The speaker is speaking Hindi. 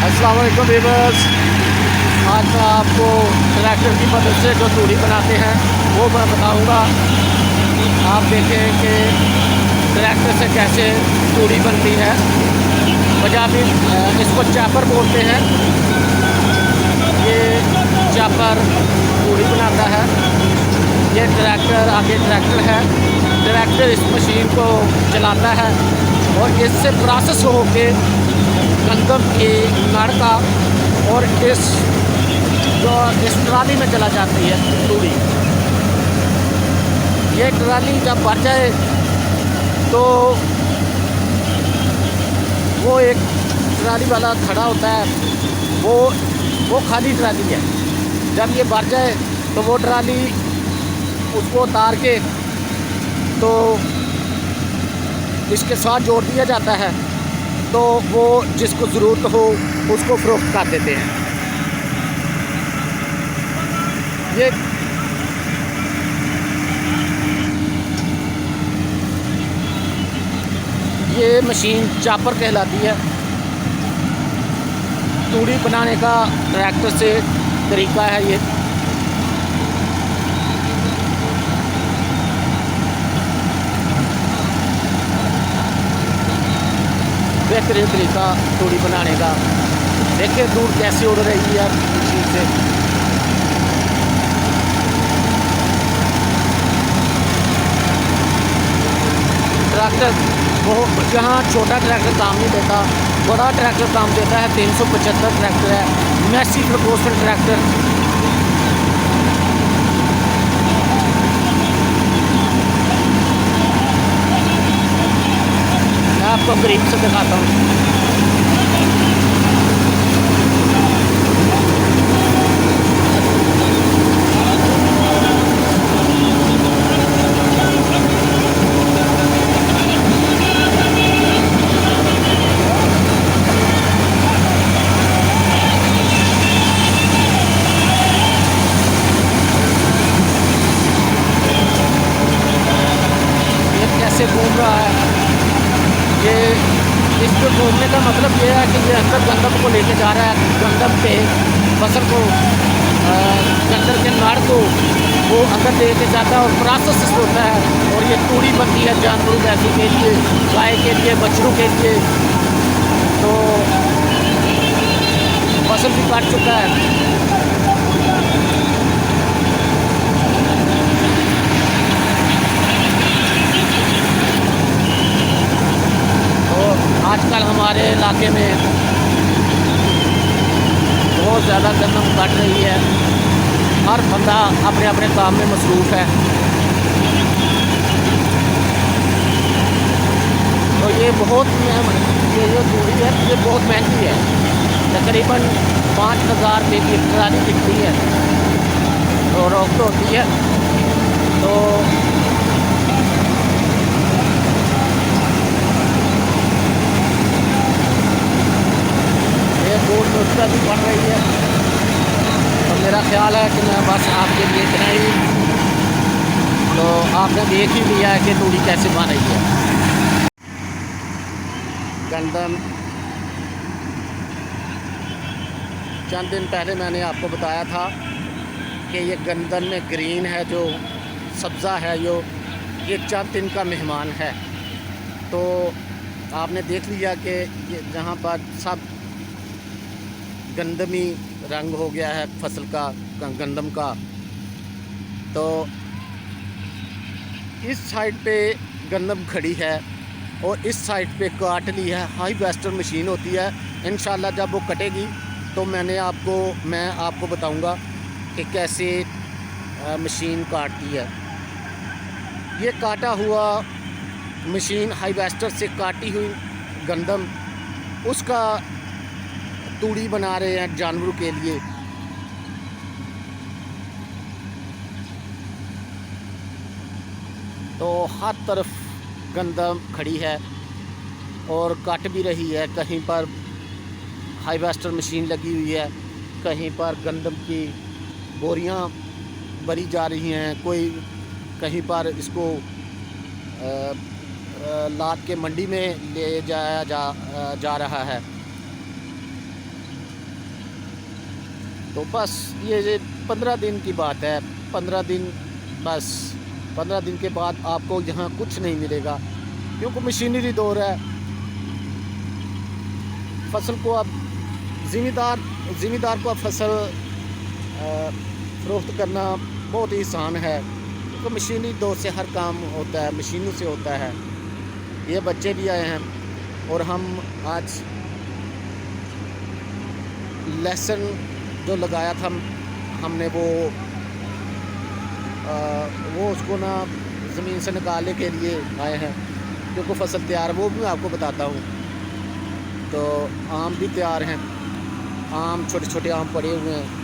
अस्सलाम वालेकुम वीवर्स। आज मैं आपको ट्रैक्टर की मदद से जो तूड़ी बनाते हैं वो मैं बताऊंगा। आप देखें कि ट्रैक्टर से कैसे तूड़ी बनती है। पंजाबी इसको चापर बोलते हैं। ये चापर तूड़ी बनाता है। ये ट्रैक्टर आगे ट्रैक्टर है। ट्रैक्टर इस मशीन को चलाता है और इससे प्रोसेस होके गंदम की नड़ का और इस ट्राली में चला जाती है तूड़ी। ये ट्राली जब भर जाए तो वो एक ट्राली वाला खड़ा होता है, वो खाली ट्राली है। जब ये भर जाए तो वो ट्राली उसको उतार के तो इसके साथ जोड़ दिया जाता है, तो वो जिसको ज़रूरत हो उसको फ़रोख्त कर देते हैं। ये मशीन चापर कहलाती है। तूड़ी बनाने का ट्रैक्टर से तरीका है ये। बेहतरीन तरीका तूड़ी बनाने का। देखिए दूर कैसे उड़ रही है मशीन से। ट्रैक्टर बहुत, जहाँ छोटा ट्रैक्टर काम नहीं देता, बड़ा ट्रैक्टर काम देता है। 375 ट्रैक्टर है, मैसी प्रपोजल ट्रैक्टर। मैं आपको करीब से दिखाता हूँ। ये कैसे घूम रहा है। ये इसको घूमने का मतलब ये है कि ये अंदर गंदम को लेके जा रहा है। गंदम पे फसल को, गंदम के नाड़ को वो अंदर लेके जाता है और प्रोसेस होता है और ये तूड़ी बनती है जानवरों भैंसों के लिए, गाय के लिए, बछड़ों के लिए। तो फसल भी काट चुका है। आजकल हमारे इलाके में बहुत ज़्यादा गंदम कट रही है। हर बंदा अपने अपने काम में मसरूफ़ है। तो ये बहुत ये जो तूड़ी है ये बहुत महंगी है। तकरीबन 5000 रुपये की ट्राली बिकती है और रोक होती है। तो दूर में उसका भी पड़ रही है। और मेरा ख्याल है कि मैं बस आपके लिए इतना ही, तो आपने देख ही लिया है कि तूड़ी कैसे बन रही है। गंदम चंद दिन पहले मैंने आपको बताया था कि ये गंदम में ग्रीन है, जो सब्ज़ा है, ये चंद दिन का मेहमान है। तो आपने देख लिया कि ये जहाँ पर सब गंदमी रंग हो गया है फसल का, गंदम का। तो इस साइड पे गंदम खड़ी है और इस साइड पे काट ली है। हाई वेस्टर मशीन होती है। इंशाल्लाह जब वो कटेगी तो मैं आपको बताऊंगा कि कैसे मशीन काटती है। ये काटा हुआ मशीन हाई वेस्टर से काटी हुई गंदम, उसका तूड़ी बना रहे हैं जानवरों के लिए। तो हर तरफ गंदम खड़ी है और काट भी रही है। कहीं पर हाई वेस्टर मशीन लगी हुई है, कहीं पर गंदम की बोरियां भरी जा रही हैं, कोई कहीं पर इसको लाद के मंडी में ले जाया जा रहा है। तो बस ये 15 दिन की बात है। 15 दिन, बस 15 दिन के बाद आपको यहाँ कुछ नहीं मिलेगा, क्योंकि मशीनरी दौर है। फसल को अब ज़िम्मेदार को अब फसल फरोख्त करना बहुत ही आसान है, क्योंकि मशीनरी दौर से हर काम होता है, मशीनों से होता है। ये बच्चे भी आए हैं और हम आज लहसुन जो लगाया था हमने वो उसको ना ज़मीन से निकालने के लिए आए हैं, क्योंकि फसल तैयार है, वो भी मैं आपको बताता हूँ। तो आम भी तैयार हैं, आम छोटे छोटे आम पड़े हुए हैं।